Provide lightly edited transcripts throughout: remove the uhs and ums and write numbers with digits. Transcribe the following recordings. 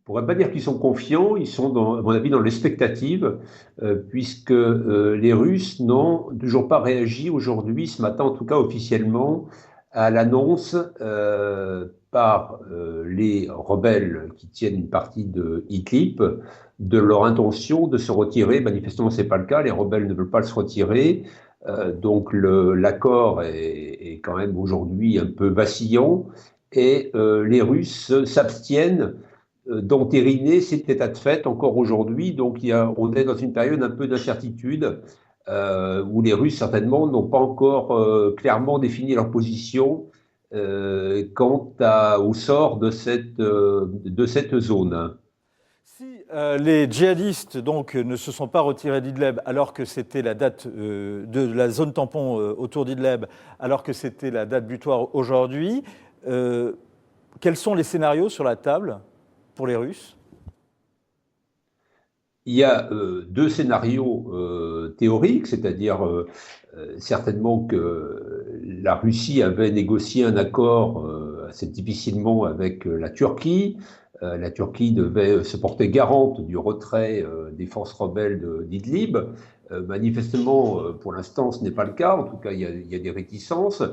On ne pourrait pas dire qu'ils sont confiants, ils sont, à mon avis, dans l'expectative, puisque les Russes n'ont toujours pas réagi aujourd'hui, ce matin en tout cas officiellement, à l'annonce par les rebelles qui tiennent une partie de Idlib de leur intention de se retirer. Manifestement, ce n'est pas le cas, les rebelles ne veulent pas se retirer. Donc l'accord est quand même aujourd'hui un peu vacillant et les Russes s'abstiennent d'entériner cet état de fait encore aujourd'hui. Donc on est dans une période un peu d'incertitude où les Russes certainement n'ont pas encore clairement défini leur position quant au sort de cette zone. Si les djihadistes donc, ne se sont pas retirés d'Idlib alors que c'était la date de la zone tampon autour d'Idlib, alors que c'était la date butoir aujourd'hui, quels sont les scénarios sur la table pour les Russes? Il y a deux scénarios théoriques, c'est-à-dire certainement que la Russie avait négocié un accord assez difficilement avec la Turquie. La Turquie devait se porter garante du retrait des forces rebelles d'Idlib. Manifestement, pour l'instant, ce n'est pas le cas. En tout cas, il y a des réticences.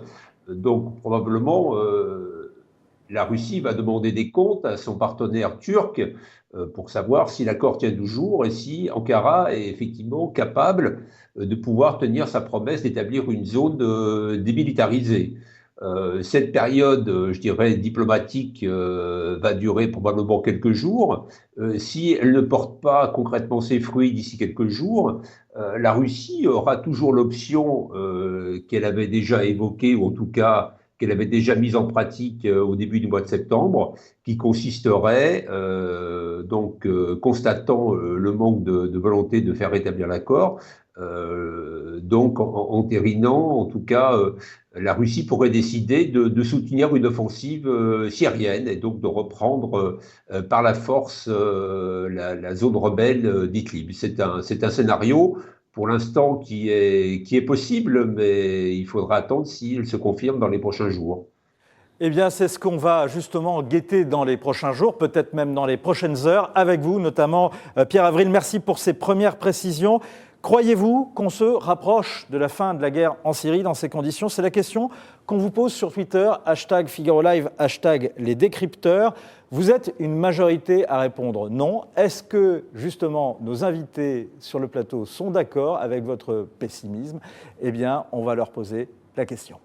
Donc, probablement, la Russie va demander des comptes à son partenaire turc pour savoir si l'accord tient toujours et si Ankara est effectivement capable de pouvoir tenir sa promesse d'établir une zone démilitarisée. Cette période, je dirais, diplomatique va durer probablement quelques jours. Si elle ne porte pas concrètement ses fruits d'ici quelques jours, la Russie aura toujours l'option qu'elle avait déjà évoquée, ou en tout cas qu'elle avait déjà mise en pratique au début du mois de septembre, qui consisterait, constatant le manque de volonté de faire rétablir l'accord, donc entérinant, en tout cas, la Russie pourrait décider de soutenir une offensive syrienne et donc de reprendre par la force la zone rebelle d'Idlib. C'est un scénario pour l'instant qui est possible, mais il faudra attendre s'il se confirme dans les prochains jours. Eh bien, c'est ce qu'on va justement guetter dans les prochains jours, peut-être même dans les prochaines heures, avec vous, notamment Pierre Avril. Merci pour ces premières précisions. Croyez-vous qu'on se rapproche de la fin de la guerre en Syrie dans ces conditions? C'est la question qu'on vous pose sur Twitter, #Figaro Live, #les décrypteurs. Vous êtes une majorité à répondre non. Est-ce que justement nos invités sur le plateau sont d'accord avec votre pessimisme? Eh bien, on va leur poser la question.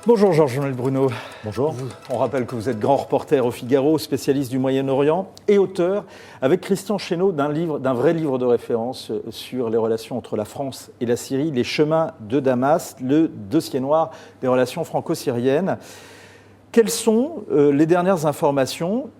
Bonjour Georges-Noël Bruno. Bonjour. On rappelle que vous êtes grand reporter au Figaro, spécialiste du Moyen-Orient et auteur, avec Christian Chesneau, d'un vrai livre de référence sur les relations entre la France et la Syrie, Les chemins de Damas, le dossier noir des relations franco-syriennes. Quelles sont les dernières informations?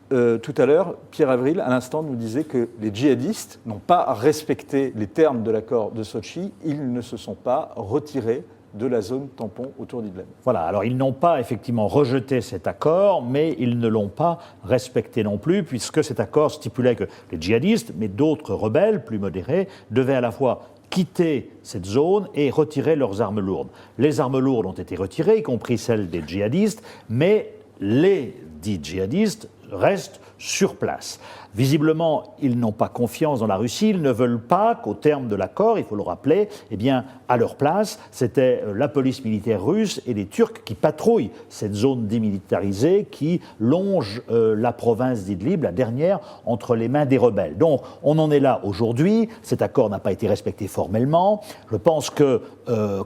Tout à l'heure, Pierre Avril, à l'instant, nous disait que les djihadistes n'ont pas respecté les termes de l'accord de Sotchi. Ils ne se sont pas retirés de la zone tampon autour d'Idlib. Voilà, alors ils n'ont pas effectivement rejeté cet accord, mais ils ne l'ont pas respecté non plus, puisque cet accord stipulait que les djihadistes, mais d'autres rebelles plus modérés, devaient à la fois quitter cette zone et retirer leurs armes lourdes. Les armes lourdes ont été retirées, y compris celles des djihadistes, mais les dits djihadistes restent sur place. Visiblement, ils n'ont pas confiance dans la Russie, ils ne veulent pas qu'au terme de l'accord, il faut le rappeler, eh bien, à leur place, c'était la police militaire russe et les Turcs qui patrouillent cette zone démilitarisée qui longe la province d'Idlib, la dernière, entre les mains des rebelles. Donc, on en est là aujourd'hui, cet accord n'a pas été respecté formellement. Je pense que,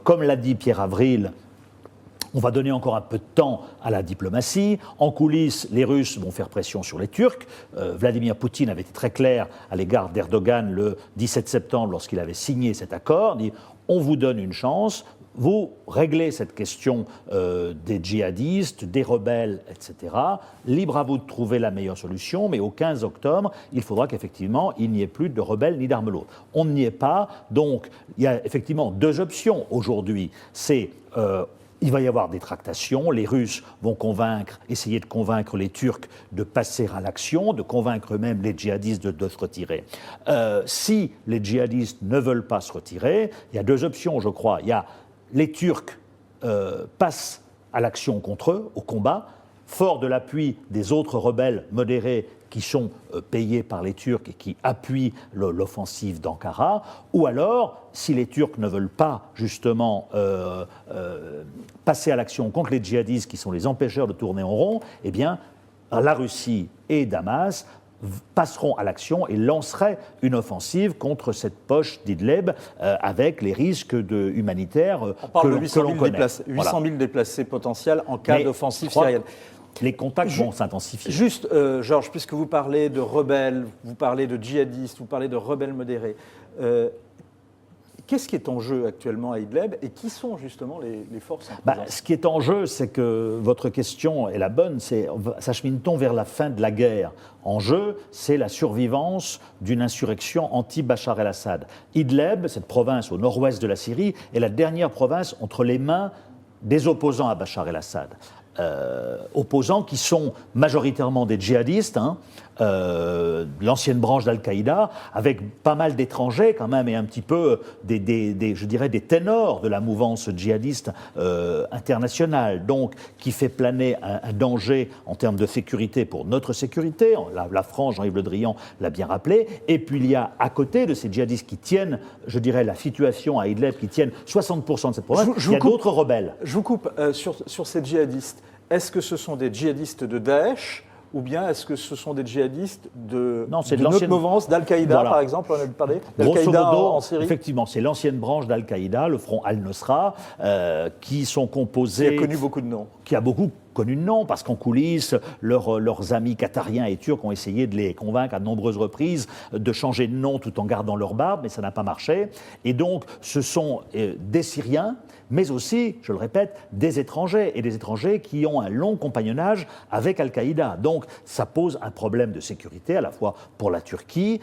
comme l'a dit Pierre Avril, on va donner encore un peu de temps à la diplomatie. En coulisses, les Russes vont faire pression sur les Turcs. Vladimir Poutine avait été très clair à l'égard d'Erdogan le 17 septembre lorsqu'il avait signé cet accord. Il dit « on vous donne une chance, vous réglez cette question des djihadistes, des rebelles, etc. Libre à vous de trouver la meilleure solution, mais au 15 octobre, il faudra qu'effectivement, il n'y ait plus de rebelles ni d'armes lourdes. » On n'y est pas, donc il y a effectivement deux options aujourd'hui. C'est il va y avoir des tractations, les Russes vont essayer de convaincre les Turcs de passer à l'action, de convaincre même les djihadistes de se retirer. Si les djihadistes ne veulent pas se retirer, il y a deux options, je crois. Il y a les Turcs passent à l'action contre eux, au combat, fort de l'appui des autres rebelles modérés qui sont payés par les Turcs et qui appuient l'offensive d'Ankara, ou alors, si les Turcs ne veulent pas justement passer à l'action contre les djihadistes qui sont les empêcheurs de tourner en rond, eh bien, la Russie et Damas passeront à l'action et lanceraient une offensive contre cette poche d'Idlib avec les risques humanitaires on parle de 800 000 connaît. 800 000 déplacés potentiels en cas d'offensive syrienne. Les contacts vont s'intensifier. Juste, Georges, puisque vous parlez de rebelles, vous parlez de djihadistes, vous parlez de rebelles modérés, qu'est-ce qui est en jeu actuellement à Idlib et qui sont justement les forces en présence ? Ce qui est en jeu, c'est que votre question est la bonne, s'achemine-t-on vers la fin de la guerre ? En jeu, c'est la survivance d'une insurrection anti-Bachar el-Assad. Idlib, cette province au nord-ouest de la Syrie, est la dernière province entre les mains des opposants à Bachar el-Assad. Opposants qui sont majoritairement des djihadistes, l'ancienne branche d'Al-Qaïda, avec pas mal d'étrangers quand même, et un petit peu je dirais des ténors de la mouvance djihadiste internationale, donc qui fait planer un danger en termes de sécurité pour notre sécurité. La France, Jean-Yves Le Drian l'a bien rappelé. Et puis il y a à côté de ces djihadistes qui tiennent, je dirais, la situation à Idlib, qui tiennent 60% de cette province, il y a d'autres rebelles. Je vous coupe sur ces djihadistes. Est-ce que ce sont des djihadistes de Daesh ou bien est-ce que ce sont des djihadistes de notre mouvance, d'Al-Qaïda, par exemple, on a parlé d'Al-Qaïda en Syrie? Effectivement, c'est l'ancienne branche d'Al-Qaïda, le front Al-Nusra, qui sont composés... Qui a connu beaucoup de noms. Qui a beaucoup connu de noms, parce qu'en coulisses, leurs amis qatariens et turcs ont essayé de les convaincre à de nombreuses reprises de changer de nom tout en gardant leur barbe, mais ça n'a pas marché. Et donc, ce sont des Syriens, mais aussi, je le répète, des étrangers, et des étrangers qui ont un long compagnonnage avec Al-Qaïda. Donc, ça pose un problème de sécurité, à la fois pour la Turquie,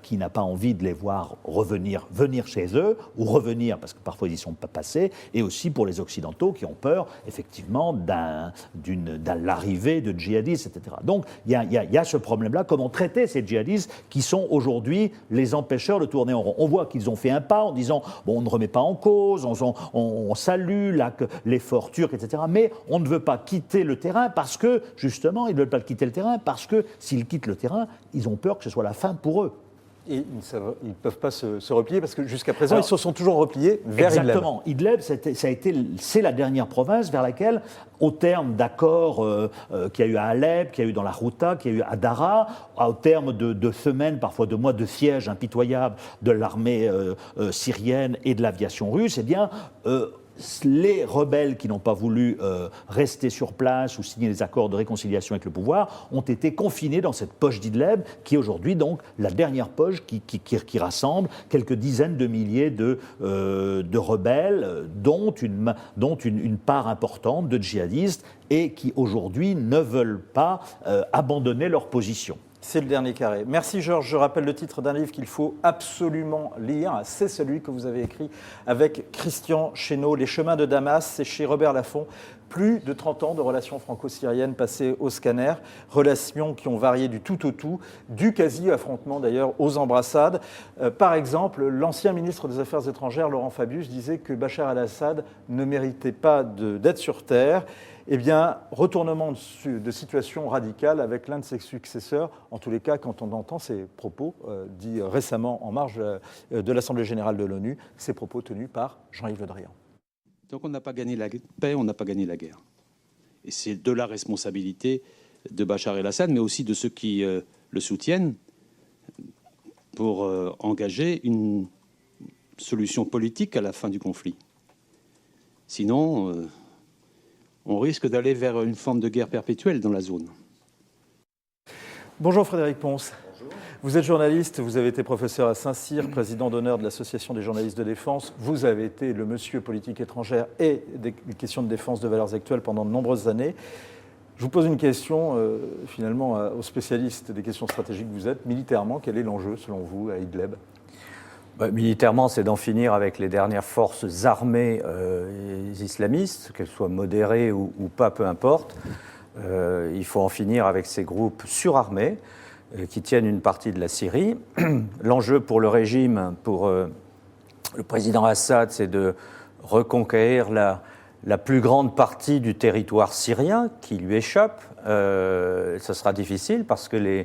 qui n'a pas envie de les voir venir chez eux, ou revenir, parce que parfois ils n'y sont pas passés, et aussi pour les Occidentaux qui ont peur, effectivement, de l'arrivée de djihadistes, etc. Donc, il y a ce problème-là, comment traiter ces djihadistes qui sont aujourd'hui les empêcheurs de tourner en rond. On voit qu'ils ont fait un pas en disant, bon, on ne remet pas en cause, on salue l'effort turc, etc. Mais on ne veut pas quitter le terrain parce que, justement, ils ne veulent pas quitter le terrain parce que s'ils quittent le terrain, ils ont peur que ce soit la fin pour eux. Et ils ne peuvent pas se replier parce que jusqu'à présent, ils se sont toujours repliés vers Idlib. Exactement. Idlib, c'est la dernière province vers laquelle, au terme d'accords qu'il y a eu à Alep, qu'il y a eu dans la Ghouta, qu'il y a eu à Daraa, au terme de semaines, parfois de mois de siège impitoyable de l'armée syrienne et de l'aviation russe, eh bien, les rebelles qui n'ont pas voulu rester sur place ou signer les accords de réconciliation avec le pouvoir ont été confinés dans cette poche d'Idlib, qui est aujourd'hui donc la dernière poche qui rassemble quelques dizaines de milliers de rebelles, dont une part importante de djihadistes, et qui aujourd'hui ne veulent pas abandonner leur position. C'est le dernier carré. Merci Georges. Je rappelle le titre d'un livre qu'il faut absolument lire. C'est celui que vous avez écrit avec Christian Chesneau, Les chemins de Damas. C'est chez Robert Laffont. Plus de 30 ans de relations franco-syriennes passées au scanner. Relations qui ont varié du tout au tout, du quasi-affrontement d'ailleurs aux embrassades. Par exemple, l'ancien ministre des Affaires étrangères, Laurent Fabius, disait que Bachar el-Assad ne méritait pas d'être sur terre. Eh bien, retournement de situation radicale avec l'un de ses successeurs, en tous les cas, quand on entend ces propos dits récemment en marge de l'Assemblée générale de l'ONU, ces propos tenus par Jean-Yves Le Drian. Donc on n'a pas gagné la paix, on n'a pas gagné la guerre. Et c'est de la responsabilité de Bachar el-Assad, mais aussi de ceux qui le soutiennent, pour engager une solution politique à la fin du conflit. Sinon... on risque d'aller vers une forme de guerre perpétuelle dans la zone. Bonjour Frédéric Pons. Bonjour. Vous êtes journaliste, vous avez été professeur à Saint-Cyr, président d'honneur de l'Association des journalistes de défense. Vous avez été le monsieur politique étrangère et des questions de défense de valeurs actuelles pendant de nombreuses années. Je vous pose une question, finalement, aux spécialistes des questions stratégiques que vous êtes. Militairement, quel est l'enjeu, selon vous, à Idlib ? Militairement, c'est d'en finir avec les dernières forces armées islamistes, qu'elles soient modérées ou pas, peu importe. Il faut en finir avec ces groupes surarmés qui tiennent une partie de la Syrie. L'enjeu pour le régime, pour le président Assad, c'est de reconquérir la plus grande partie du territoire syrien qui lui échappe. Ce sera difficile parce que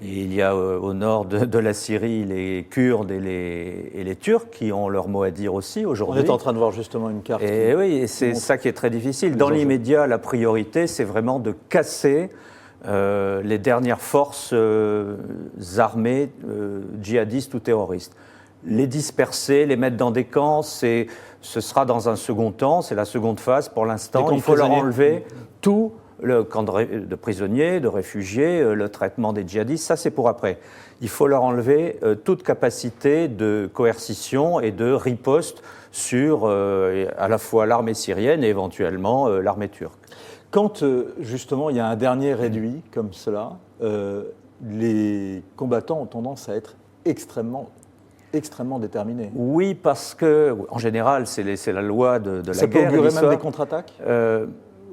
il y a au nord de la Syrie les Kurdes et les Turcs qui ont leur mot à dire aussi aujourd'hui. On est en train de voir justement une carte. Et oui, et c'est ça qui est très difficile. Dans l'immédiat, la priorité, c'est vraiment de casser les dernières forces armées, djihadistes ou terroristes. Les disperser, les mettre dans des camps, ce sera dans un second temps, c'est la seconde phase pour l'instant. Il faut leur enlever tout, le camp de prisonniers, de réfugiés, le traitement des djihadistes, ça c'est pour après. Il faut leur enlever toute capacité de coercition et de riposte sur à la fois l'armée syrienne et éventuellement l'armée turque. Quand justement il y a un dernier réduit comme cela, les combattants ont tendance à être extrêmement déterminés. Oui, parce que, en général, c'est la loi de la guerre. Ça peut augurer même des contre-attaques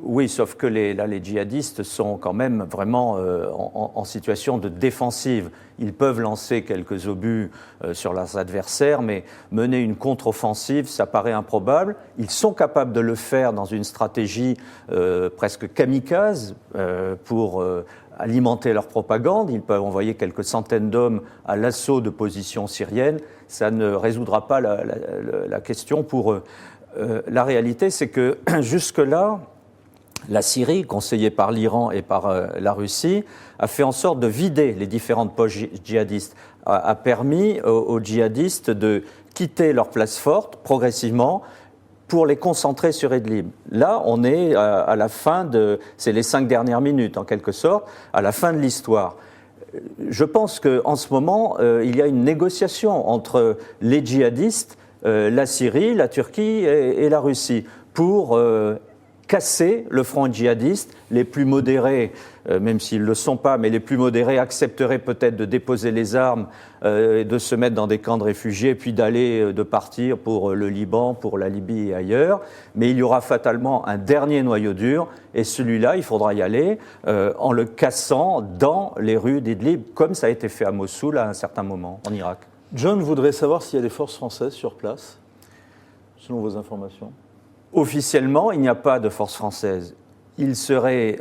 Oui, sauf que les djihadistes sont quand même vraiment en situation de défensive. Ils peuvent lancer quelques obus sur leurs adversaires, mais mener une contre-offensive, ça paraît improbable. Ils sont capables de le faire dans une stratégie presque kamikaze pour alimenter leur propagande. Ils peuvent envoyer quelques centaines d'hommes à l'assaut de positions syriennes. Ça ne résoudra pas la question pour eux. La réalité, c'est que jusque-là, la Syrie, conseillée par l'Iran et par la Russie, a fait en sorte de vider les différentes poches djihadistes, a permis aux djihadistes de quitter leur place forte progressivement pour les concentrer sur Idlib. Là, on est à la fin c'est les 5 dernières minutes en quelque sorte, à la fin de l'histoire. Je pense qu'en ce moment, il y a une négociation entre les djihadistes, la Syrie, la Turquie et la Russie pour casser le front djihadiste. Les plus modérés, même s'ils ne le sont pas, mais les plus modérés accepteraient peut-être de déposer les armes, de se mettre dans des camps de réfugiés, puis de partir pour le Liban, pour la Libye et ailleurs. Mais il y aura fatalement un dernier noyau dur, et celui-là, il faudra y aller en le cassant dans les rues d'Idlib, comme ça a été fait à Mossoul à un certain moment, en Irak. John voudrait savoir s'il y a des forces françaises sur place, selon vos informations. Officiellement, il n'y a pas de force française. Il serait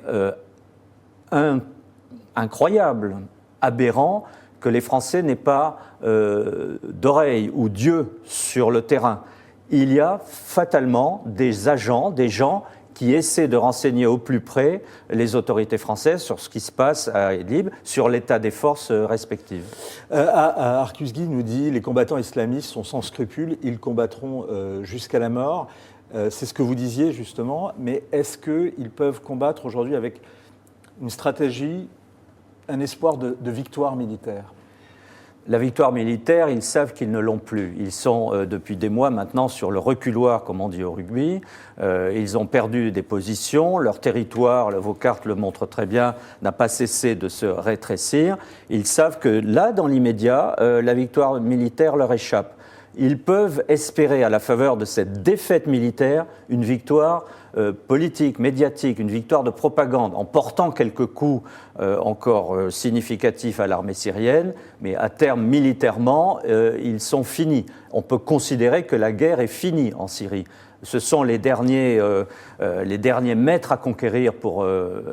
incroyable, aberrant, que les Français n'aient pas d'oreilles ou d'yeux sur le terrain. Il y a fatalement des agents, des gens qui essaient de renseigner au plus près les autorités françaises sur ce qui se passe à Idlib, sur l'état des forces respectives. Arcus Guy nous dit « Les combattants islamistes sont sans scrupules, ils combattront jusqu'à la mort ». C'est ce que vous disiez justement, mais est-ce qu'ils peuvent combattre aujourd'hui avec une stratégie, un espoir de victoire militaire ? La victoire militaire, ils savent qu'ils ne l'ont plus. Ils sont depuis des mois maintenant sur le reculoir, comme on dit au rugby. Ils ont perdu des positions. Leur territoire, vos cartes le montrent très bien, n'a pas cessé de se rétrécir. Ils savent que là, dans l'immédiat, la victoire militaire leur échappe. Ils peuvent espérer, à la faveur de cette défaite militaire, une victoire politique, médiatique, une victoire de propagande, en portant quelques coups encore significatifs à l'armée syrienne, mais à terme, militairement, ils sont finis. On peut considérer que la guerre est finie en Syrie. Ce sont les derniers maîtres à conquérir pour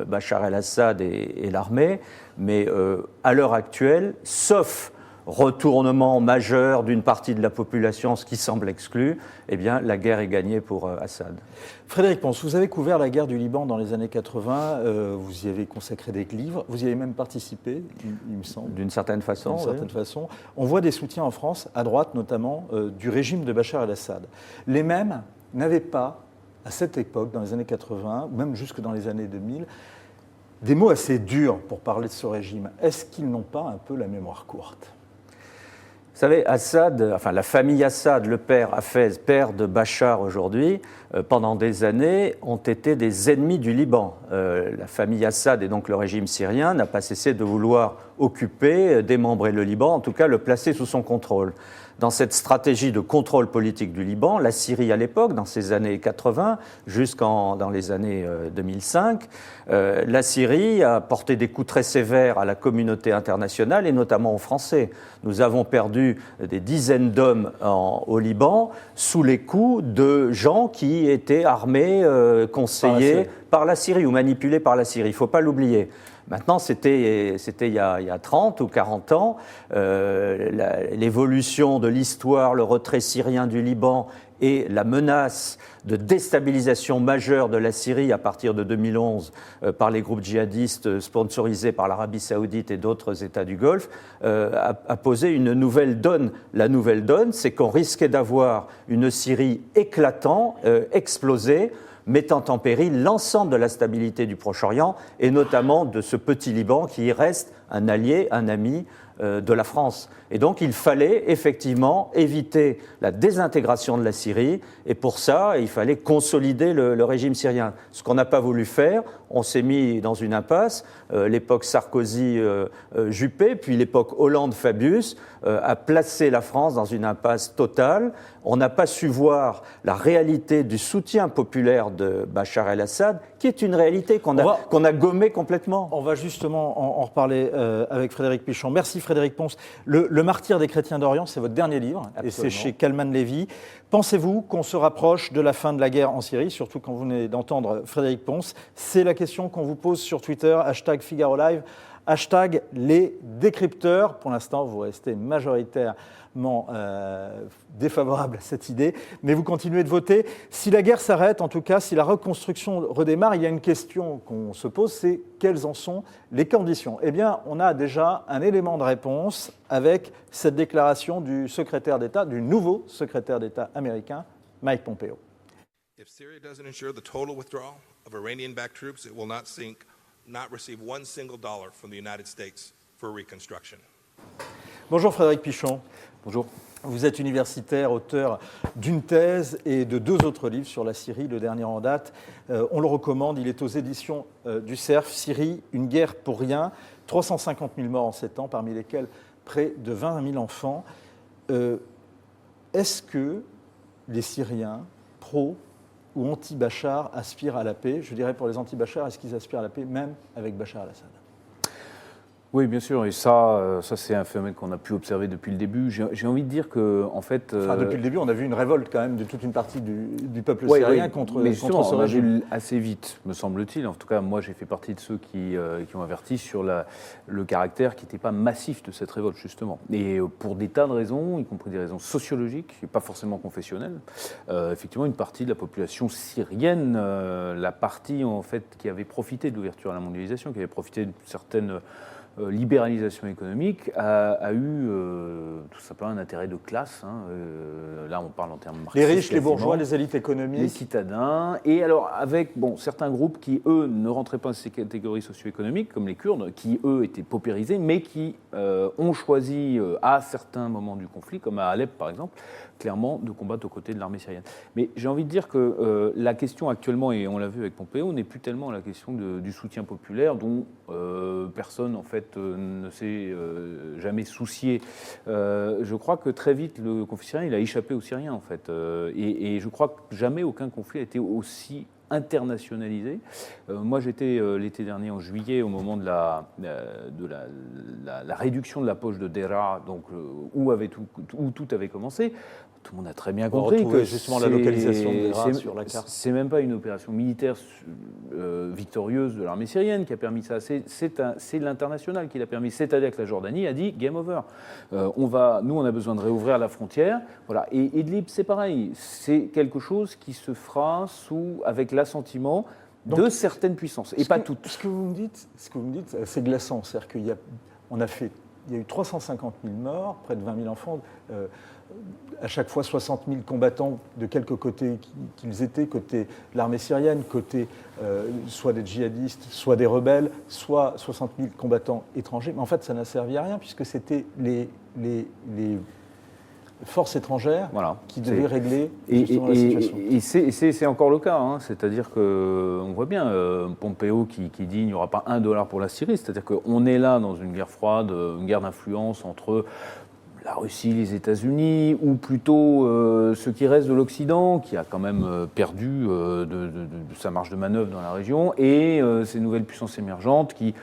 Bachar el-Assad et l'armée, mais à l'heure actuelle, sauf retournement majeur d'une partie de la population, ce qui semble exclu, eh bien, la guerre est gagnée pour Assad. Frédéric Pons, vous avez couvert la guerre du Liban dans les années 80, vous y avez consacré des livres, vous y avez même participé, il me semble. D'une certaine façon, façon. On voit des soutiens en France, à droite notamment, du régime de Bachar el-Assad. Les mêmes n'avaient pas, à cette époque, dans les années 80, ou même jusque dans les années 2000, des mots assez durs pour parler de ce régime. Est-ce qu'ils n'ont pas un peu la mémoire courte ? Vous savez, Assad, enfin la famille Assad, le père Hafez, père de Bachar aujourd'hui, pendant des années, ont été des ennemis du Liban. La famille Assad et donc le régime syrien n'a pas cessé de vouloir occuper, démembrer le Liban, en tout cas le placer sous son contrôle. Dans cette stratégie de contrôle politique du Liban, la Syrie à l'époque, dans ces années 80, dans les années 2005, la Syrie a porté des coups très sévères à la communauté internationale et notamment aux Français. Nous avons perdu des dizaines d'hommes au Liban sous les coups de gens qui étaient armés, conseillés par la Syrie ou manipulés par la Syrie. Il ne faut pas l'oublier. Maintenant, c'était il y a 30 ou 40 ans, l'évolution de l'histoire, le retrait syrien du Liban et la menace de déstabilisation majeure de la Syrie à partir de 2011 par les groupes djihadistes sponsorisés par l'Arabie saoudite et d'autres États du Golfe a posé une nouvelle donne. La nouvelle donne, c'est qu'on risquait d'avoir une Syrie éclatant, explosée, mettant en péril l'ensemble de la stabilité du Proche-Orient et notamment de ce petit Liban qui reste un allié, un ami de la France. Et donc il fallait effectivement éviter la désintégration de la Syrie et pour ça il fallait consolider le régime syrien. Ce qu'on n'a pas voulu faire, on s'est mis dans une impasse, l'époque Sarkozy-Juppé, puis l'époque Hollande-Fabius a placé la France dans une impasse totale. On n'a pas su voir la réalité du soutien populaire de Bachar el-Assad, qui est une réalité qu'on a gommée complètement. On va justement en reparler avec Frédéric Pichon. Merci Frédéric Pons. Le martyr des chrétiens d'Orient, c'est votre dernier livre, absolument. Et c'est chez Kalman Levy. Pensez-vous qu'on se rapproche de la fin de la guerre en Syrie, surtout quand vous venez d'entendre Frédéric Pons? C'est la question qu'on vous pose sur Twitter, #Figaro Live, #les décrypteurs. Pour l'instant, vous restez majoritairement défavorable à cette idée, mais vous continuez de voter. Si la guerre s'arrête, en tout cas, si la reconstruction redémarre, il y a une question qu'on se pose, c'est quelles en sont les conditions? Eh bien, on a déjà un élément de réponse avec cette déclaration du secrétaire d'État, du nouveau secrétaire d'État américain, Mike Pompeo. If Syria doesn't ensure the total withdrawal of Iranian-backed troops, it will not receive one single dollar from the United States for reconstruction. Bonjour Frédéric Pichon. Bonjour. Vous êtes universitaire, auteur d'une thèse et de 2 autres livres sur la Syrie, le dernier en date. On le recommande, il est aux éditions du CERF, Syrie, une guerre pour rien, 350 000 morts en 7 ans, parmi lesquels près de 20 000 enfants. Est-ce que les Syriens, pro ou anti-Bachar, aspirent à la paix? Je dirais pour les anti-Bachar, est-ce qu'ils aspirent à la paix même avec Bachar el-Assad? Oui, bien sûr, et ça c'est un phénomène qu'on a pu observer depuis le début. J'ai envie de dire que, en fait... depuis le début, on a vu une révolte quand même de toute une partie du peuple syrien contre ce régime. Assez vite, me semble-t-il. En tout cas, moi, j'ai fait partie de ceux qui ont averti sur le caractère qui n'était pas massif de cette révolte, justement. Et pour des tas de raisons, y compris des raisons sociologiques, et pas forcément confessionnelles, effectivement, une partie de la population syrienne, la partie, en fait, qui avait profité de l'ouverture à la mondialisation, qui avait profité d'une certaine... libéralisation économique a eu tout simplement un intérêt de classe. Là, on parle en termes marxistes. Les riches, les bourgeois, les élites économiques. Les citadins. Et alors, avec certains groupes qui, eux, ne rentraient pas dans ces catégories socio-économiques, comme les Kurdes, qui, eux, étaient paupérisés, mais qui ont choisi, à certains moments du conflit, comme à Alep, par exemple, clairement, de combattre aux côtés de l'armée syrienne. Mais j'ai envie de dire que la question actuellement, et on l'a vu avec Pompeo, n'est plus tellement la question du soutien populaire, dont personne, en fait, ne s'est jamais soucié. Je crois que très vite, le conflit syrien, il a échappé aux Syriens, en fait. Et je crois que jamais aucun conflit a été aussi internationalisé. Moi, j'étais l'été dernier, en juillet, au moment de la réduction de la poche de Deraa, donc où tout avait commencé. Tout le monde a très bien compris que justement la localisation de Deraa sur la carte. C'est même pas une opération militaire victorieuse de l'armée syrienne qui a permis ça. C'est l'international qui l'a permis. C'est-à-dire que la Jordanie a dit game over. Nous, on a besoin de réouvrir la frontière. Voilà. Et Idlib, c'est pareil. C'est quelque chose qui se fera avec l'assentiment de certaines puissances et pas toutes. Ce que vous me dites, c'est glaçant. C'est-à-dire qu'il y a eu 350 000 morts, près de 20 000 enfants. À chaque fois 60 000 combattants de quelque côté qu'ils étaient, côté de l'armée syrienne, côté soit des djihadistes, soit des rebelles, soit 60 000 combattants étrangers. Mais en fait, ça n'a servi à rien puisque c'était les force étrangère Voilà. qui devait régler Et justement la situation. c'est encore le cas, hein. C'est-à-dire qu'on voit bien Pompeo qui dit qu'il n'y aura pas $1 pour la Syrie, c'est-à-dire qu'on est là dans une guerre froide, une guerre d'influence entre la Russie, les États-Unis, ou plutôt ce qui reste de l'Occident, qui a quand même perdu de sa marge de manœuvre dans la région, et ces nouvelles puissances émergentes qui,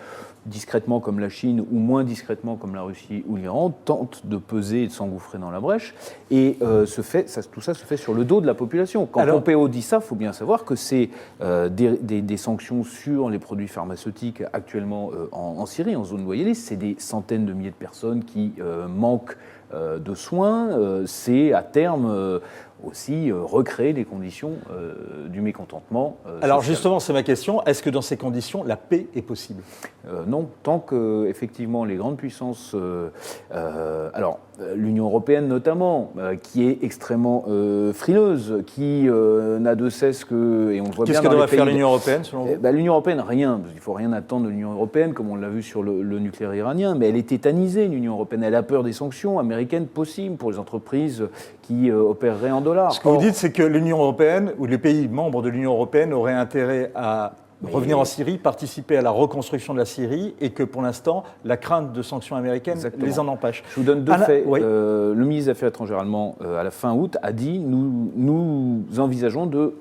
discrètement comme la Chine ou moins discrètement comme la Russie ou l'Iran, tentent de peser et de s'engouffrer dans la brèche. Et tout ça se fait sur le dos de la population. Quand Pompeo dit ça, il faut bien savoir que c'est des sanctions sur les produits pharmaceutiques actuellement en Syrie, en zone loyaliste. C'est des centaines de milliers de personnes qui manquent de soins. C'est à terme aussi recréer les conditions du mécontentement. Alors social. justement, c'est ma question. Est-ce que dans ces conditions, la paix est possible ? Non, tant que effectivement les grandes puissances, l'Union européenne notamment, qui est extrêmement frileuse, qui n'a de cesse que, et on le voit bien. Qu'est-ce que devrait faire l'Union européenne selon vous ? L'Union européenne, rien. Il ne faut rien attendre de l'Union européenne, comme on l'a vu sur le nucléaire iranien. Mais elle est tétanisée, l'Union européenne. Elle a peur des sanctions américaines possibles pour les entreprises qui opéreraient en dollars. Ce que vous dites, c'est que l'Union européenne ou les pays membres de l'Union européenne auraient intérêt à revenir en Syrie, participer à la reconstruction de la Syrie, et que pour l'instant, la crainte de sanctions américaines les en empêche. Je vous donne deux faits. Oui. Le ministre des Affaires étrangères allemand, à la fin août, a dit nous envisageons de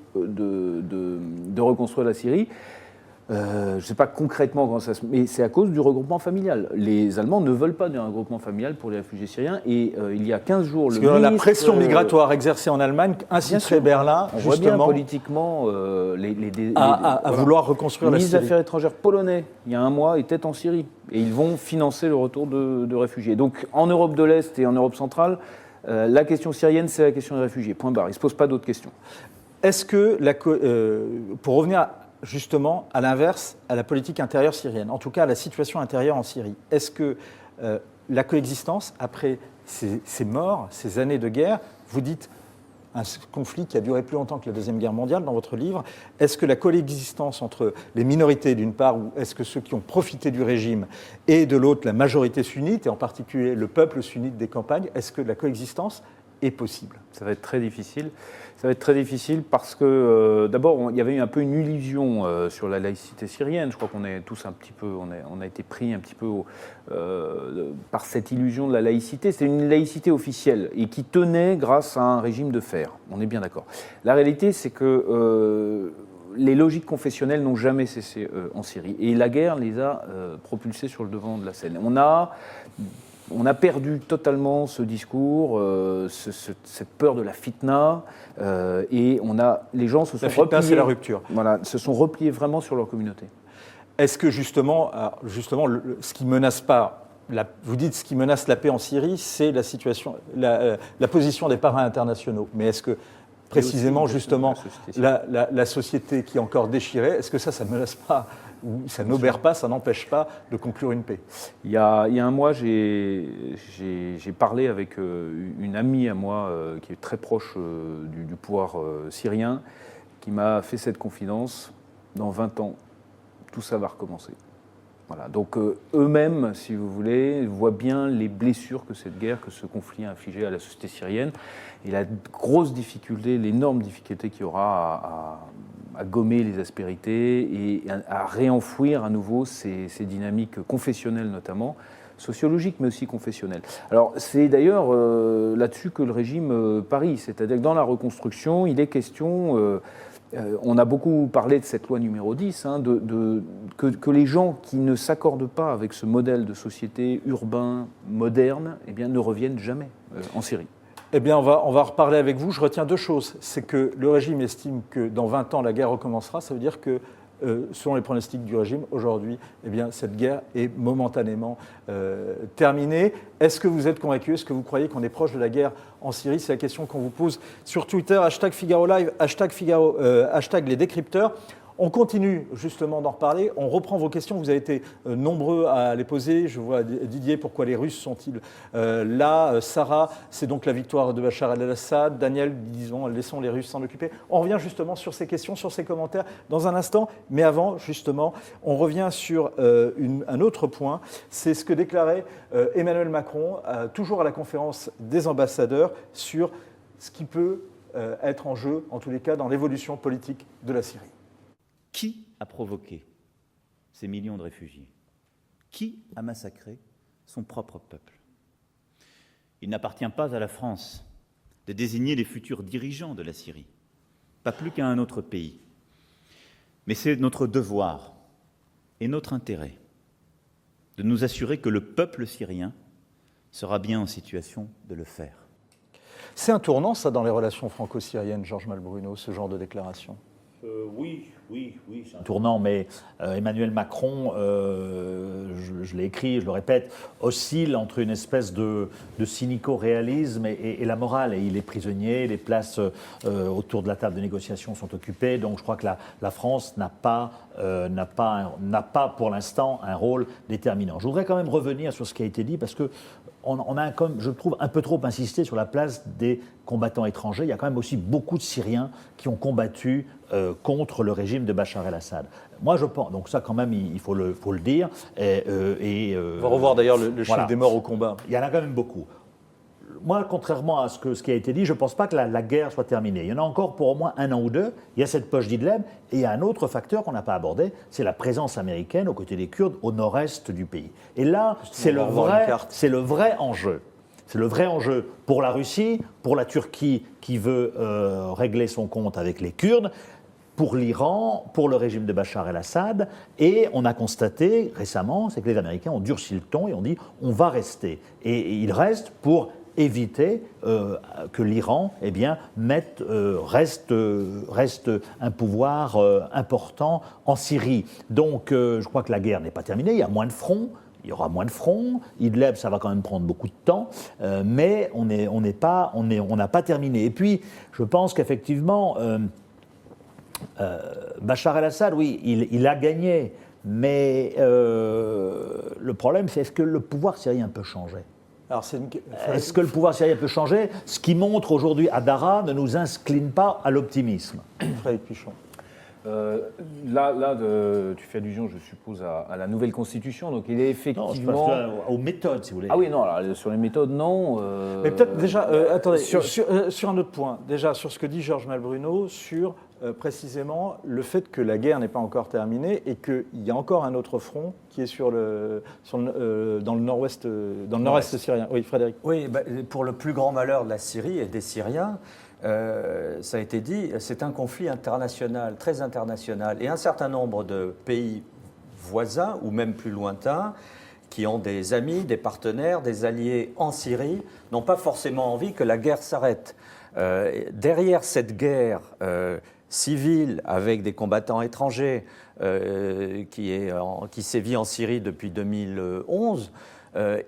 reconstruire la Syrie. Je ne sais pas concrètement comment ça se... Mais c'est à cause du regroupement familial. Les Allemands ne veulent pas d'un regroupement familial pour les réfugiés syriens. Et il y a 15 jours, Parce que la pression migratoire exercée en Allemagne inciterait Berlin, on voit bien justement, politiquement à vouloir reconstruire la Syrie. Le ministre des Syrie. Affaires étrangères polonais, il y a un mois, était en Syrie. Et ils vont financer le retour de réfugiés. Donc en Europe de l'Est et en Europe centrale, la question syrienne, c'est la question des réfugiés. Point barre. Il ne se pose pas d'autres questions. Est-ce que, pour revenir justement, à l'inverse, à la politique intérieure syrienne, en tout cas à la situation intérieure en Syrie, est-ce que la coexistence, après ces morts, ces années de guerre, vous dites un conflit qui a duré plus longtemps que la Deuxième Guerre mondiale dans votre livre, est-ce que la coexistence entre les minorités d'une part, ou est-ce que ceux qui ont profité du régime, et de l'autre la majorité sunnite, et en particulier le peuple sunnite des campagnes, est-ce que la coexistence est possible ? Ça va être très difficile. Ça va être très difficile parce que, d'abord, il y avait eu un peu une illusion sur la laïcité syrienne. Je crois qu'on est tous un petit peu, on a été pris un petit peu par cette illusion de la laïcité. C'est une laïcité officielle et qui tenait grâce à un régime de fer. On est bien d'accord. La réalité, c'est que les logiques confessionnelles n'ont jamais cessé en Syrie. Et la guerre les a propulsés sur le devant de la scène. On a perdu totalement ce discours, cette peur de la fitna, et les gens se sont repliés. La fitna, c'est la rupture. Voilà, se sont repliés vraiment sur leur communauté. Est-ce que justement ce qui menace pas, vous dites ce qui menace la paix en Syrie, c'est la situation, la position des parrains internationaux. Mais est-ce que précisément justement la société qui est encore déchirée, est-ce que ça ne menace pas? Ou ça n'obère pas, ça n'empêche pas de conclure une paix. Il y a un mois, j'ai parlé avec une amie à moi qui est très proche du pouvoir syrien, qui m'a fait cette confidence. Dans 20 ans, tout ça va recommencer. Voilà. Donc eux-mêmes, si vous voulez, voient bien les blessures que cette guerre, que ce conflit a infligé à la société syrienne, et la grosse difficulté, l'énorme difficulté qu'il y aura à gommer les aspérités et à réenfouir à nouveau ces dynamiques confessionnelles notamment, sociologiques mais aussi confessionnelles. Alors c'est d'ailleurs là-dessus que le régime parie, c'est-à-dire que dans la reconstruction, il est question... on a beaucoup parlé de cette loi numéro 10, que les gens qui ne s'accordent pas avec ce modèle de société urbain, moderne, eh bien, ne reviennent jamais en Syrie. Eh bien, on va reparler avec vous. Je retiens deux choses. C'est que le régime estime que dans 20 ans, la guerre recommencera. Ça veut dire que, selon les pronostics du régime, aujourd'hui, eh bien, cette guerre est momentanément terminée. Est-ce que vous êtes convaincu? Est-ce que vous croyez qu'on est proche de la guerre en Syrie? C'est la question qu'on vous pose sur Twitter, #FigaroLive, #les décrypteurs. On continue justement d'en reparler. On reprend vos questions. Vous avez été nombreux à les poser. Je vois Didier, pourquoi les Russes sont-ils là? Sarah, c'est donc la victoire de Bachar el-Assad. Daniel, disons, laissons les Russes s'en occuper. On revient justement sur ces questions, sur ces commentaires dans un instant. Mais avant, justement, on revient sur un autre point. C'est ce que déclarait Emmanuel Macron, toujours à la conférence des ambassadeurs, sur ce qui peut être en jeu, en tous les cas, dans l'évolution politique de la Syrie. Qui a provoqué ces millions de réfugiés? Qui a massacré son propre peuple? Il n'appartient pas à la France de désigner les futurs dirigeants de la Syrie, pas plus qu'à un autre pays. Mais c'est notre devoir et notre intérêt de nous assurer que le peuple syrien sera bien en situation de le faire. C'est un tournant, ça, dans les relations franco-syriennes, Georges Malbruno, ce genre de déclaration? Oui, c'est un tournant, mais Emmanuel Macron, je l'ai écrit, je le répète, oscille entre une espèce de cynico-réalisme et la morale. Et il est prisonnier, les places autour de la table de négociation sont occupées, donc je crois que la France n'a pas pour l'instant un rôle déterminant. Je voudrais quand même revenir sur ce qui a été dit, parce que on a, comme je trouve, un peu trop insisté sur la place des combattants étrangers. Il y a quand même aussi beaucoup de Syriens qui ont combattu contre le régime de Bachar el-Assad. Moi, je pense, donc ça quand même, il faut le dire. On va revoir d'ailleurs le chiffre des morts au combat. Il y en a quand même beaucoup. Moi, contrairement à ce qui a été dit, je ne pense pas que la guerre soit terminée. Il y en a encore pour au moins 1 an ou 2. Il y a cette poche d'Idleb et il y a un autre facteur qu'on n'a pas abordé, c'est la présence américaine aux côtés des Kurdes au nord-est du pays. Et là, c'est le vrai enjeu. C'est le vrai enjeu pour la Russie, pour la Turquie qui veut régler son compte avec les Kurdes, pour l'Iran, pour le régime de Bachar el-Assad. Et on a constaté récemment, c'est que les Américains ont durci le ton et ont dit on va rester. Et ils restent pour éviter que l'Iran reste un pouvoir important en Syrie. Donc je crois que la guerre n'est pas terminée, il y a moins de fronts. Il y aura moins de fronts. Idlib, ça va quand même prendre beaucoup de temps, mais on n'a pas terminé. Et puis, je pense qu'effectivement, Bachar el-Assad, oui, il a gagné, mais le problème, c'est est-ce que le pouvoir syrien peut changer ? Alors, est-ce que le pouvoir syrien peut changer ? Ce qui montre aujourd'hui à Daraa ne nous incline pas à l'optimisme. Frédéric Pichon. Tu fais allusion, je suppose, à la nouvelle constitution. Donc, il est effectivement. Non, je pense aux méthodes, si vous voulez. Ah oui, non, alors, sur les méthodes, non. Mais peut-être déjà, attendez, sur un autre point, déjà sur ce que dit Georges Malbruno, sur précisément le fait que la guerre n'est pas encore terminée et qu'il y a encore un autre front qui est dans le nord-ouest, dans le nord-est syrien. Oui, Frédéric. Oui, pour le plus grand malheur de la Syrie et des Syriens, ça a été dit, c'est un conflit international, très international. Et un certain nombre de pays voisins, ou même plus lointains, qui ont des amis, des partenaires, des alliés en Syrie, n'ont pas forcément envie que la guerre s'arrête. Derrière cette guerre civile, avec des combattants étrangers, qui sévit en Syrie depuis 2011,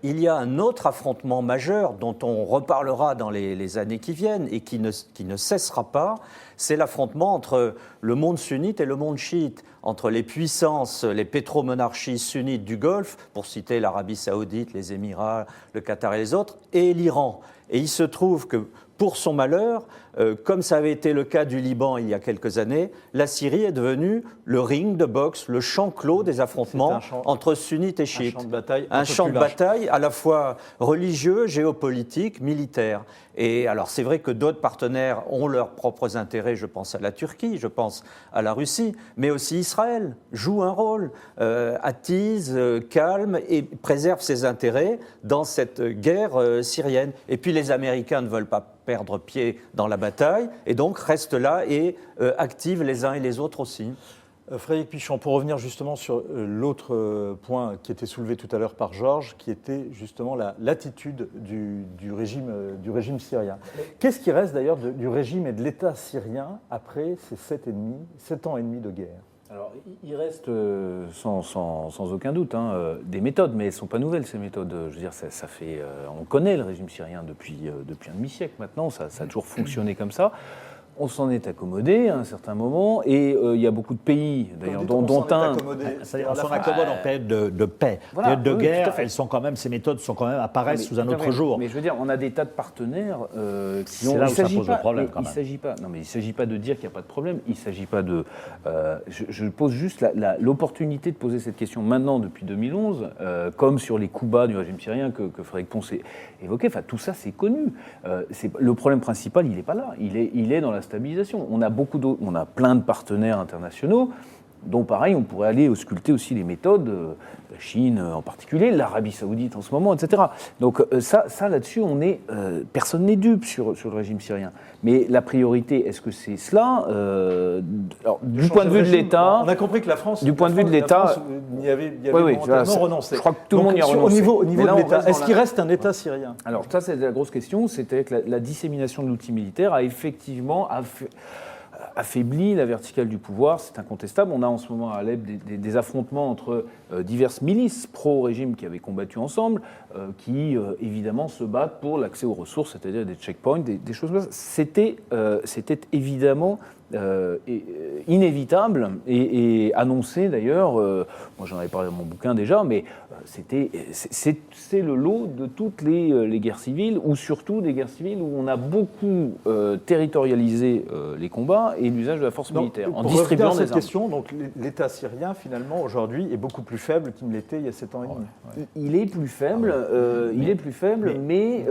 il y a un autre affrontement majeur dont on reparlera dans les années qui viennent et qui ne cessera pas, c'est l'affrontement entre le monde sunnite et le monde chiite, entre les puissances, les pétromonarchies sunnites du Golfe, pour citer l'Arabie saoudite, les Émirats, le Qatar et les autres, et l'Iran. Et il se trouve que, pour son malheur, comme ça avait été le cas du Liban il y a quelques années, la Syrie est devenue le ring de boxe, le champ clos des affrontements entre sunnites et chiites. Un champ de bataille à la fois religieux, géopolitique, militaire. Et alors c'est vrai que d'autres partenaires ont leurs propres intérêts, je pense à la Turquie, je pense à la Russie, mais aussi Israël joue un rôle, attise, calme et préserve ses intérêts dans cette guerre syrienne. Et puis les Américains ne veulent pas perdre pied dans la bataille et donc restent là et activent les uns et les autres aussi. Frédéric Pichon, pour revenir justement sur l'autre point qui était soulevé tout à l'heure par Georges, qui était justement l'attitude du régime syrien. Qu'est-ce qui reste d'ailleurs du régime et de l'État syrien après ces 7 ans et demi de guerre ? Alors, il reste sans aucun doute des méthodes, mais elles ne sont pas nouvelles, ces méthodes. Je veux dire, ça fait, on connaît le régime syrien depuis un demi-siècle maintenant, ça a toujours fonctionné comme ça. On s'en est accommodé à un certain moment, et il y a beaucoup de pays, d'ailleurs, dont un... C'est-à-dire on s'en accommode en période de paix. Voilà, période de oui, guerre, tout à fait. ces méthodes sont quand même apparaissent sous un tout à autre fait. jour. Mais je veux dire, on a des tas de partenaires qui ont... C'est là où il ça s'agit pose pas- le problème, quand il même. s'agit pas. Non, mais il s'agit pas de dire qu'il n'y a pas de problème. Il s'agit pas de. Je pose juste l'opportunité de poser cette question maintenant depuis 2011, comme sur les coups bas du régime syrien que Frédéric Pons évoquait. Enfin, tout ça, c'est connu. Le problème principal, il n'est pas là. Il est dans la stabilisation. On a plein de partenaires internationaux, dont pareil, on pourrait aller ausculter aussi les méthodes, la Chine en particulier, l'Arabie Saoudite en ce moment, etc. Donc ça là-dessus, personne n'est dupe sur le régime syrien. Mais la priorité, est-ce que c'est cela alors, du point de vue de l'État, On a compris que la France, du point de vue de l'État, y avait oui, volontairement renoncé. je crois que tout le Donc, monde y a au renoncé. niveau Mais là, de on l'État, reste est-ce dans qu'il la- reste un État syrien? Alors ça, c'est la grosse question, c'était que la dissémination de l'outil militaire a effectivement affaibli la verticale du pouvoir, c'est incontestable. On a en ce moment à Alep des affrontements entre diverses milices pro-régime qui avaient combattu ensemble, qui évidemment se battent pour l'accès aux ressources, c'est-à-dire des checkpoints, des choses comme ça. C'était évidemment inévitable et annoncé d'ailleurs, moi j'en avais parlé dans mon bouquin déjà, mais c'est le lot de toutes les guerres civiles, ou surtout des guerres civiles où on a beaucoup territorialisé les combats et l'usage de la force militaire, en Pour revenir distribuant à des cette armes. question, donc l'État syrien finalement aujourd'hui est beaucoup plus faible qu'il ne l'était il y a 7 ans et demi. Il est plus faible, mais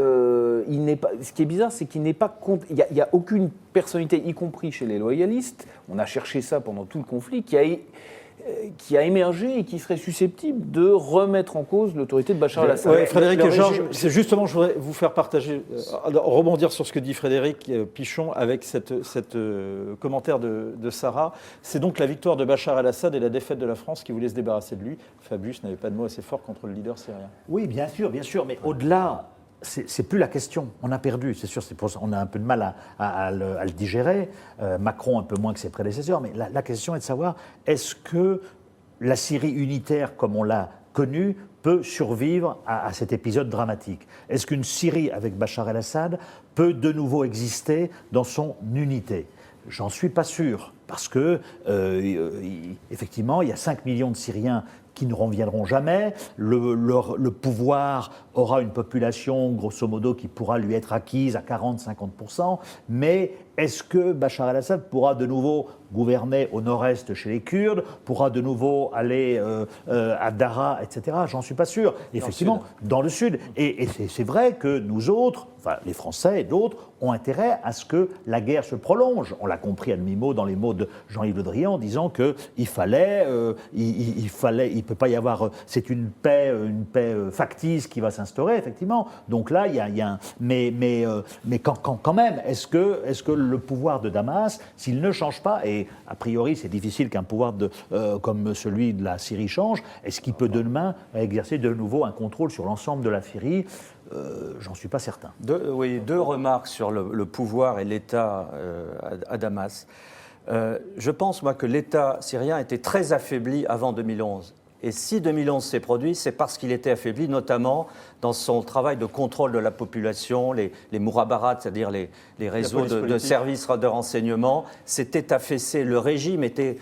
il n'est pas. Ce qui est bizarre, c'est qu'il n'est pas. Il n'y a aucune personnalité, y compris chez les loyalistes. On a cherché ça pendant tout le conflit, qui a émergé et qui serait susceptible de remettre en cause l'autorité de Bachar el-Assad. Ouais, Frédéric Le et Georges, régime- c'est justement, je voudrais vous faire partager, rebondir sur ce que dit Frédéric Pichon avec cette commentaire de Sarah. C'est donc la victoire de Bachar el-Assad et la défaite de la France qui voulait se débarrasser de lui. Fabius n'avait pas de mots assez forts contre le leader syrien. Oui, bien sûr, mais au-delà, c'est plus la question. On a perdu, c'est sûr, c'est pour ça on a un peu de mal à le digérer. Macron un peu moins que ses prédécesseurs, mais la question est de savoir est-ce que la Syrie unitaire, comme on l'a connue, peut survivre à cet épisode dramatique? Est-ce qu'une Syrie avec Bachar el-Assad peut de nouveau exister dans son unité? J'en suis pas sûr, parce que effectivement, il y a 5 millions de Syriens qui ne reviendront jamais. Le pouvoir aura une population, grosso modo, qui pourra lui être acquise à 40-50%. Mais est-ce que Bachar el-Assad pourra de nouveau gouverner au nord-est chez les Kurdes, pourra de nouveau aller à Daraa, etc. J'en suis pas sûr. Effectivement, dans le sud. Et c'est vrai que nous autres, enfin les Français et d'autres, ont intérêt à ce que la guerre se prolonge. On l'a compris à demi-mot dans les mots de Jean-Yves Le Drian en disant qu'il fallait, il peut pas y avoir, c'est une paix factice qui va s'instaurer, effectivement. Donc là, il y a un, mais quand même, est-ce que le pouvoir de Damas, s'il ne change pas, et a priori c'est difficile qu'un pouvoir comme celui de la Syrie change, est-ce qu'il peut demain exercer de nouveau un contrôle sur l'ensemble de la Syrie? J'en suis pas certain. Deux remarques sur le pouvoir et l'État à Damas. Je pense, moi, que l'État syrien était très affaibli avant 2011. Et si 2011 s'est produit, c'est parce qu'il était affaibli, notamment dans son travail de contrôle de la population, les mourabarats, c'est-à-dire les réseaux de services de renseignement, s'étaient affaissés. Le régime était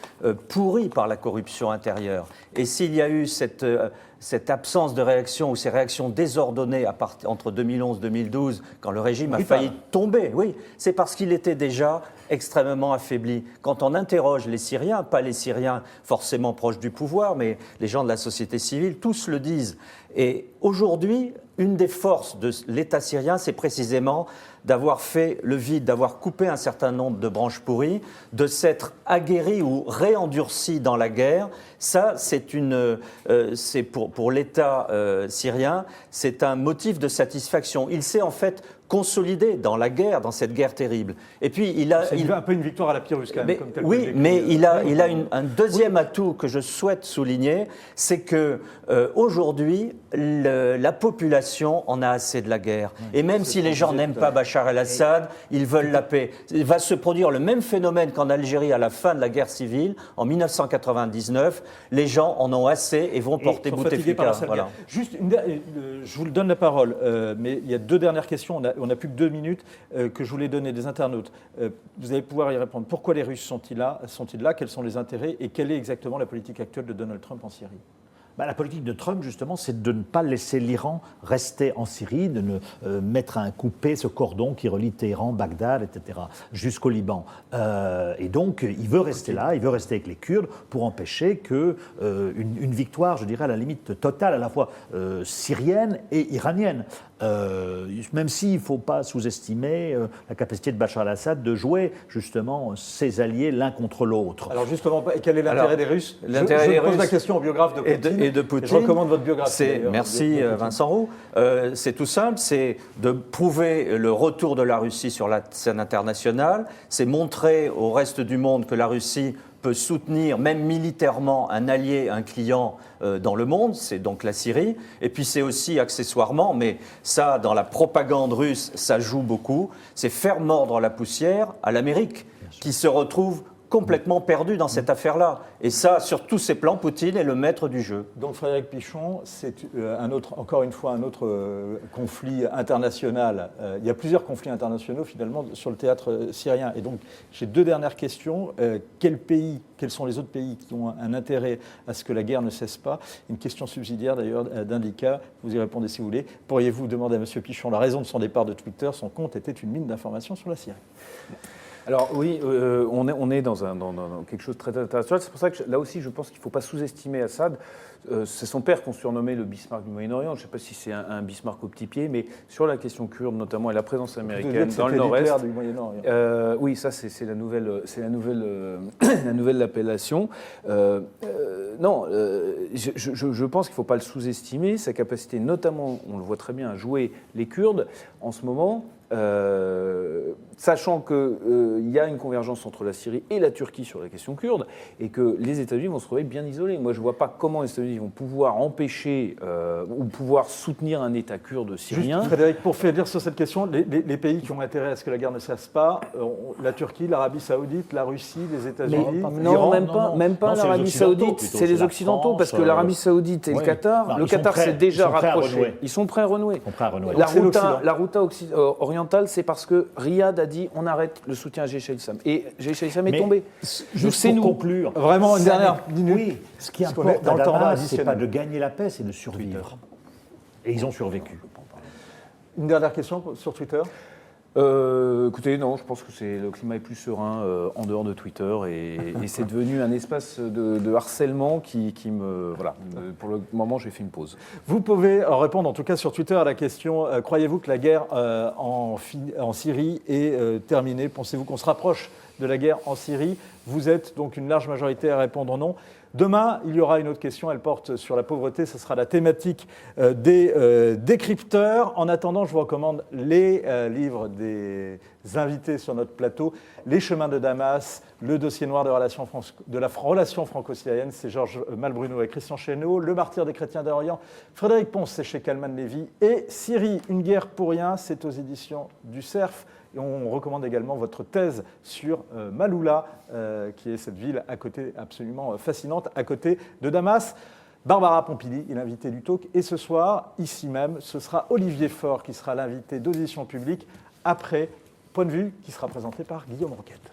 pourri par la corruption intérieure. Et s'il y a eu cette absence de réaction ou ces réactions désordonnées entre 2011 et 2012, quand le régime a failli tomber, oui, c'est parce qu'il était déjà extrêmement affaibli. Quand on interroge les Syriens, pas les Syriens forcément proches du pouvoir, mais les gens de la société civile, tous le disent. Et aujourd'hui, une des forces de l'État syrien, c'est précisément d'avoir fait le vide, d'avoir coupé un certain nombre de branches pourries, de s'être aguerri ou réendurci dans la guerre. Ça, c'est pour l'État syrien, c'est un motif de satisfaction. Il s'est en fait consolidé dans la guerre, dans cette guerre terrible. Et puis C'est un peu une victoire à la Pyrrhus quand même. Mais il a un deuxième atout que je souhaite souligner, c'est que aujourd'hui, la population en a assez de la guerre. Et même si les gens n'aiment pas Bachar el-Assad, ils veulent la paix. Il va se produire le même phénomène qu'en Algérie à la fin de la guerre civile, en 1999. Les gens en ont assez et vont porter Bouteflika. Voilà. Juste, je vous donne la parole, mais il y a deux dernières questions. on n'a plus que 2 minutes que je voulais donner des internautes. Vous allez pouvoir y répondre. Pourquoi les Russes sont-ils là? Quels sont les intérêts? Et quelle est exactement la politique actuelle de Donald Trump en Syrie? La politique de Trump, justement, c'est de ne pas laisser l'Iran rester en Syrie, de ne mettre à un coupé ce cordon qui relie Téhéran, Bagdad, etc., jusqu'au Liban. Et donc, il veut rester là, il veut rester avec les Kurdes pour empêcher qu'une victoire, je dirais, à la limite totale, à la fois syrienne et iranienne. Même s'il ne faut pas sous-estimer la capacité de Bachar al-Assad de jouer justement ses alliés l'un contre l'autre. Alors justement, quel est l'intérêt des Russes? L'intérêt des Je pose Russes la question au biographe de Poutine. Et de Poutine. Je recommande votre biographie. Merci Vincent Roux. C'est tout simple, c'est de prouver le retour de la Russie sur la scène internationale, c'est montrer au reste du monde que la Russie peut soutenir, même militairement, un allié, un client dans le monde, c'est donc la Syrie. Et puis c'est aussi accessoirement, mais ça, dans la propagande russe, ça joue beaucoup, c'est faire mordre la poussière à l'Amérique, qui se retrouve complètement perdu dans cette affaire-là. Et ça, sur tous ces plans, Poutine est le maître du jeu. Donc Frédéric Pichon, c'est encore une fois un autre conflit international. Il y a plusieurs conflits internationaux finalement sur le théâtre syrien. Et donc j'ai 2 dernières questions. Quels sont les autres pays qui ont un intérêt à ce que la guerre ne cesse pas? Une question subsidiaire d'ailleurs d'Indica, vous y répondez si vous voulez. Pourriez-vous demander à M. Pichon la raison de son départ de Twitter? Son compte était une mine d'informations sur la Syrie. Alors oui, on est dans quelque chose de très international. C'est pour ça que là aussi, je pense qu'il ne faut pas sous-estimer Assad. C'est son père qu'on surnommait le Bismarck du Moyen-Orient. Je ne sais pas si c'est un Bismarck au petit pied, mais sur la question kurde notamment et la présence américaine dans le Nord-Est. Du Moyen-Orient. Oui, ça c'est la nouvelle appellation. Non, je pense qu'il ne faut pas le sous-estimer. Sa capacité, notamment, on le voit très bien, à jouer les Kurdes en ce moment. Sachant qu'il y a une convergence entre la Syrie et la Turquie sur la question kurde, et que les États-Unis vont se trouver bien isolés. Moi, je ne vois pas comment les États-Unis vont pouvoir empêcher ou pouvoir soutenir un État kurde syrien. Juste, Frédéric, pour faire dire sur cette question, les pays qui ont intérêt à ce que la guerre ne cesse pas, la Turquie, l'Arabie Saoudite, la Russie, les États-Unis, non, même pas l'Arabie Saoudite, c'est les Occidentaux, parce que l'Arabie Saoudite et le Qatar, le Qatar s'est déjà rapproché. Ils sont prêts à renouer. La Routa orientale, c'est parce que Riyad a dit on arrête le soutien à Jaish al-Islam. Et Jaish al-Islam est tombé. Juste pour conclure, vraiment une dernière minute. Oui, ce qui importe dans le temps, c'est pas de gagner la paix, c'est de survivre. Et ils ont survécu. Une dernière question sur Twitter. Écoutez, non, je pense que le climat est plus serein en dehors de Twitter et c'est devenu un espace de harcèlement qui me... Voilà, pour le moment, j'ai fait une pause. Vous pouvez répondre en tout cas sur Twitter à la question croyez-vous que la guerre en Syrie est terminée? Pensez-vous qu'on se rapproche de la guerre en Syrie? Vous êtes donc une large majorité à répondre non. Demain, il y aura une autre question, elle porte sur la pauvreté, ce sera la thématique des décrypteurs. En attendant, je vous recommande les livres des invités sur notre plateau, Les chemins de Damas, le dossier noir de la relation franco-syrienne, c'est Georges Malbruno et Christian Chesneau, Le martyr des chrétiens d'Orient, Frédéric Pons, c'est chez Kalman Lévy, et Syrie, une guerre pour rien, c'est aux éditions du Cerf. Et on recommande également votre thèse sur Maaloula, qui est cette ville à côté, absolument fascinante, à côté de Damas. Barbara Pompili est l'invitée du talk. Et ce soir, ici même, ce sera Olivier Faure qui sera l'invité d'Audition publique après Point de vue, qui sera présenté par Guillaume Roquette.